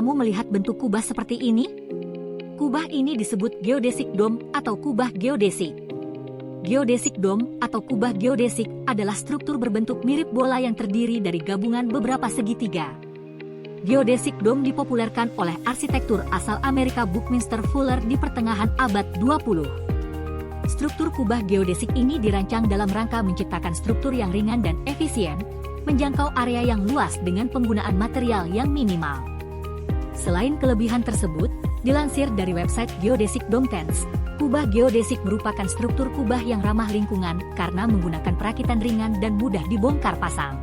kamu melihat bentuk kubah seperti ini? Kubah ini disebut geodesic dome atau kubah geodesik. Geodesic dome atau kubah geodesik adalah struktur berbentuk mirip bola yang terdiri dari gabungan beberapa segitiga. Geodesic dome dipopulerkan oleh arsitektur asal Amerika Buckminster Fuller di pertengahan abad 20. Struktur kubah geodesik ini dirancang dalam rangka menciptakan struktur yang ringan dan efisien, menjangkau area yang luas dengan penggunaan material yang minimal. Selain kelebihan tersebut, dilansir dari website Geodesic Dome Tents, kubah geodesik merupakan struktur kubah yang ramah lingkungan karena menggunakan perakitan ringan dan mudah dibongkar pasang.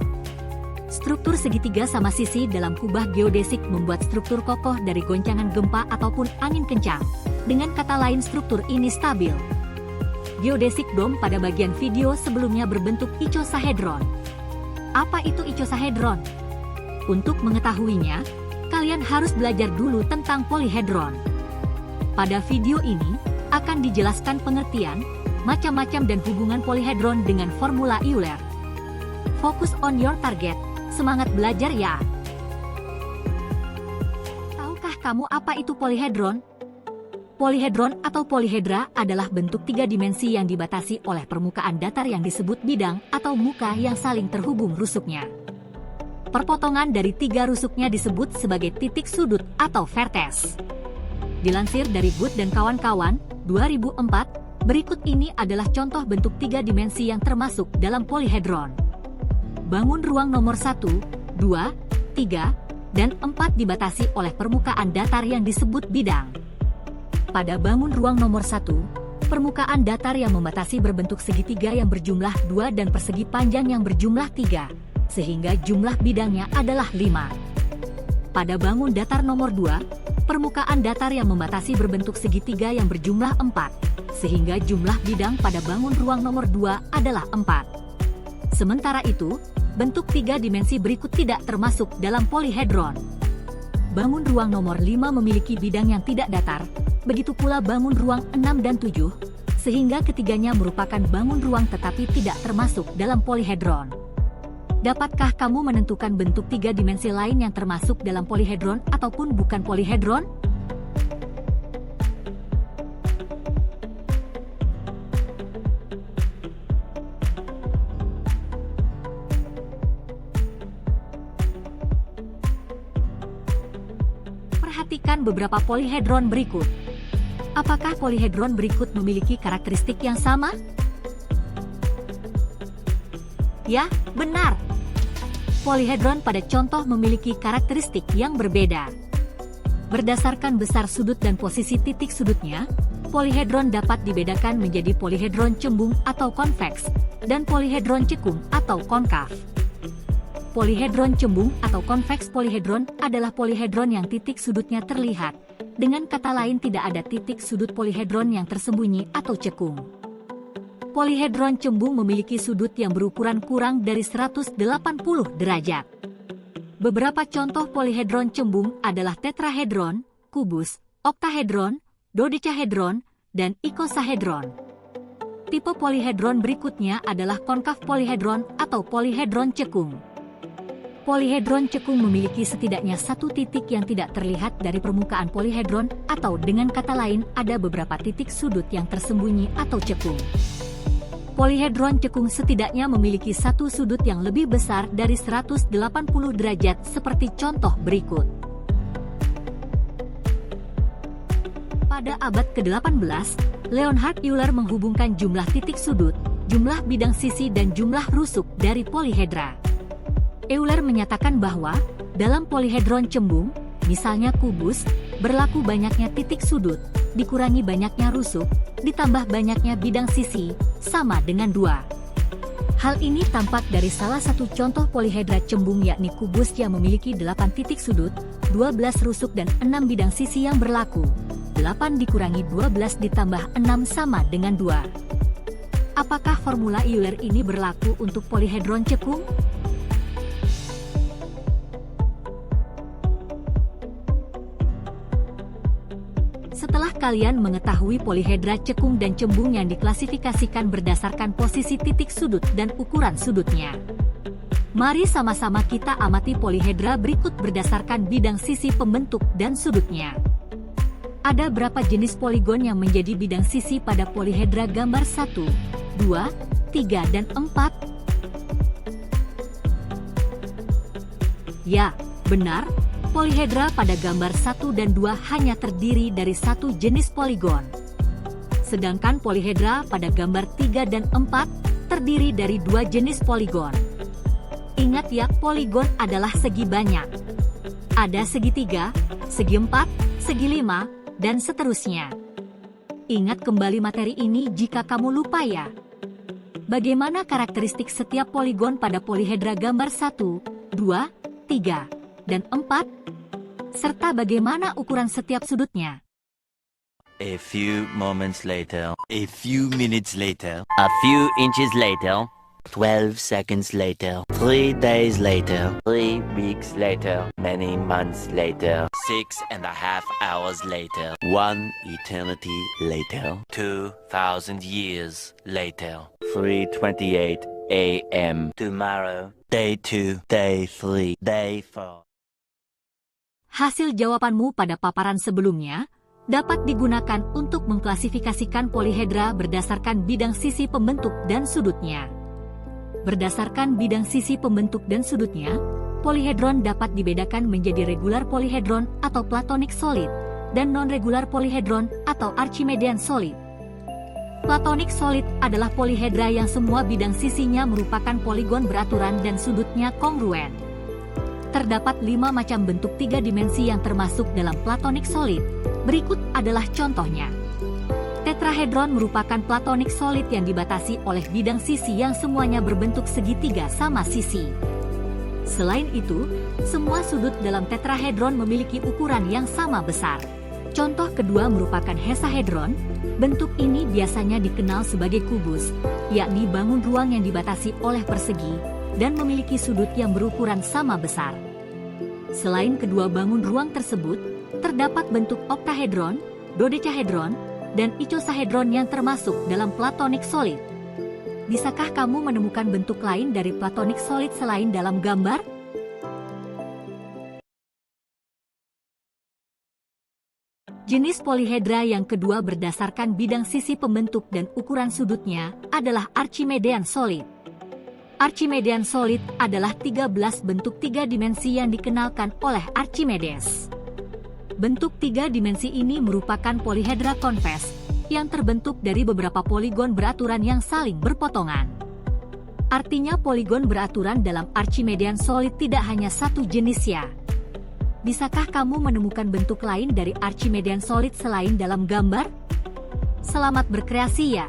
Struktur segitiga sama sisi dalam kubah geodesik membuat struktur kokoh dari goncangan gempa ataupun angin kencang. Dengan kata lain, struktur ini stabil. Geodesic dome pada bagian video sebelumnya berbentuk icosahedron. Apa itu icosahedron? Untuk mengetahuinya, kalian harus belajar dulu tentang polyhedron. Pada video ini, akan dijelaskan pengertian, macam-macam dan hubungan polyhedron dengan formula Euler. Fokus on your target, semangat belajar ya! Tahukah kamu apa itu polyhedron? Polyhedron atau polyhedra adalah bentuk tiga dimensi yang dibatasi oleh permukaan datar yang disebut bidang atau muka yang saling terhubung rusuknya. Perpotongan dari tiga rusuknya disebut sebagai titik sudut atau vertex. Dilansir dari Good dan kawan-kawan, 2004, berikut ini adalah contoh bentuk tiga dimensi yang termasuk dalam polyhedron. Bangun ruang nomor 1, 2, 3, dan 4 dibatasi oleh permukaan datar yang disebut bidang. Pada bangun ruang nomor 1, permukaan datar yang membatasi berbentuk segitiga yang berjumlah 2 dan persegi panjang yang berjumlah 3, sehingga jumlah bidangnya adalah 5. Pada bangun datar nomor 2, permukaan datar yang membatasi berbentuk segitiga yang berjumlah 4, sehingga jumlah bidang pada bangun ruang nomor 2 adalah 4. Sementara itu, bentuk tiga dimensi berikut tidak termasuk dalam polyhedron. Bangun ruang nomor 5 memiliki bidang yang tidak datar, begitu pula bangun ruang 6 dan 7, sehingga ketiganya merupakan bangun ruang tetapi tidak termasuk dalam polyhedron. Dapatkah kamu menentukan bentuk tiga dimensi lain yang termasuk dalam polyhedron ataupun bukan polyhedron? Perhatikan beberapa polyhedron berikut. Apakah polyhedron berikut memiliki karakteristik yang sama? Ya, benar. Polyhedron pada contoh memiliki karakteristik yang berbeda. Berdasarkan besar sudut dan posisi titik sudutnya, polyhedron dapat dibedakan menjadi polyhedron cembung atau konveks, dan polyhedron cekung atau konkav. Polyhedron cembung atau konveks polyhedron adalah polyhedron yang titik sudutnya terlihat. Dengan kata lain, tidak ada titik sudut polyhedron yang tersembunyi atau cekung. Polyhedron cembung memiliki sudut yang berukuran kurang dari 180 derajat. Beberapa contoh polyhedron cembung adalah tetrahedron, kubus, oktahedron, dodecahedron, dan ikosahedron. Tipe polyhedron berikutnya adalah konkav polyhedron atau polyhedron cekung. Polyhedron cekung memiliki setidaknya satu titik yang tidak terlihat dari permukaan polyhedron, atau dengan kata lain, ada beberapa titik sudut yang tersembunyi atau cekung. Polyhedron cekung setidaknya memiliki satu sudut yang lebih besar dari 180 derajat seperti contoh berikut. Pada abad ke-18, Leonhard Euler menghubungkan jumlah titik sudut, jumlah bidang sisi dan jumlah rusuk dari polyhedra. Euler menyatakan bahwa, dalam polyhedron cembung, misalnya kubus, berlaku banyaknya titik sudut, dikurangi banyaknya rusuk, ditambah banyaknya bidang sisi, sama dengan 2. Hal ini tampak dari salah satu contoh polyhedra cembung yakni kubus yang memiliki 8 titik sudut, 12 rusuk dan 6 bidang sisi yang berlaku. 8 dikurangi 12 ditambah 6 sama dengan 2. Apakah formula Euler ini berlaku untuk polyhedron cekung? Setelah kalian mengetahui polyhedra cekung dan cembung yang diklasifikasikan berdasarkan posisi titik sudut dan ukuran sudutnya, Mari sama-sama kita amati polihedra berikut berdasarkan bidang sisi pembentuk dan sudutnya. Ada berapa jenis poligon yang menjadi bidang sisi pada polihedra gambar 1, 2, 3, dan 4? Ya, benar. Polihedra pada gambar 1 dan 2 hanya terdiri dari satu jenis poligon. Sedangkan polihedra pada gambar 3 dan 4 terdiri dari dua jenis poligon. Ingat ya, poligon adalah segi banyak. Ada segitiga, segi 4, segi 5, dan seterusnya. Ingat kembali materi ini jika kamu lupa ya. Bagaimana karakteristik setiap poligon pada polihedra gambar 1, 2, 3, dan 4? Serta bagaimana ukuran setiap sudutnya? A few moments later, a few minutes later, A few inches later, 12 seconds later, 3 days later, 3 weeks later, many months later, 6.5 hours later, 1 eternity later, 2,000 years later, 3:28 a.m. tomorrow, day 2, day 3, day 4. Hasil jawabanmu pada paparan sebelumnya dapat digunakan untuk mengklasifikasikan polihedra berdasarkan bidang sisi pembentuk dan sudutnya. Berdasarkan bidang sisi pembentuk dan sudutnya, polihedron dapat dibedakan menjadi regular polihedron atau platonic solid dan non-regular polihedron atau Archimedean solid. Platonic solid adalah polihedra yang semua bidang sisinya merupakan poligon beraturan dan sudutnya kongruen. Terdapat 5 macam bentuk 3 dimensi yang termasuk dalam platonic solid. Berikut adalah contohnya. Tetrahedron merupakan platonic solid yang dibatasi oleh bidang sisi yang semuanya berbentuk segitiga sama sisi. Selain itu, semua sudut dalam tetrahedron memiliki ukuran yang sama besar. Contoh kedua merupakan hesahedron. Bentuk ini biasanya dikenal sebagai kubus, yakni bangun ruang yang dibatasi oleh persegi dan memiliki sudut yang berukuran sama besar. Selain kedua bangun ruang tersebut, terdapat bentuk oktahedron, dodecahedron, dan icosahedron yang termasuk dalam platonic solid. Bisakah kamu menemukan bentuk lain dari platonic solid selain dalam gambar? Jenis polihedra yang kedua berdasarkan bidang sisi pembentuk dan ukuran sudutnya adalah Archimedean solid. Archimedean solid adalah 13 bentuk 3 dimensi yang dikenalkan oleh Archimedes. Bentuk 3 dimensi ini merupakan polihedra konves yang terbentuk dari beberapa poligon beraturan yang saling berpotongan. Artinya poligon beraturan dalam Archimedean solid tidak hanya satu jenis ya. Bisakah kamu menemukan bentuk lain dari Archimedean solid selain dalam gambar? Selamat berkreasi ya!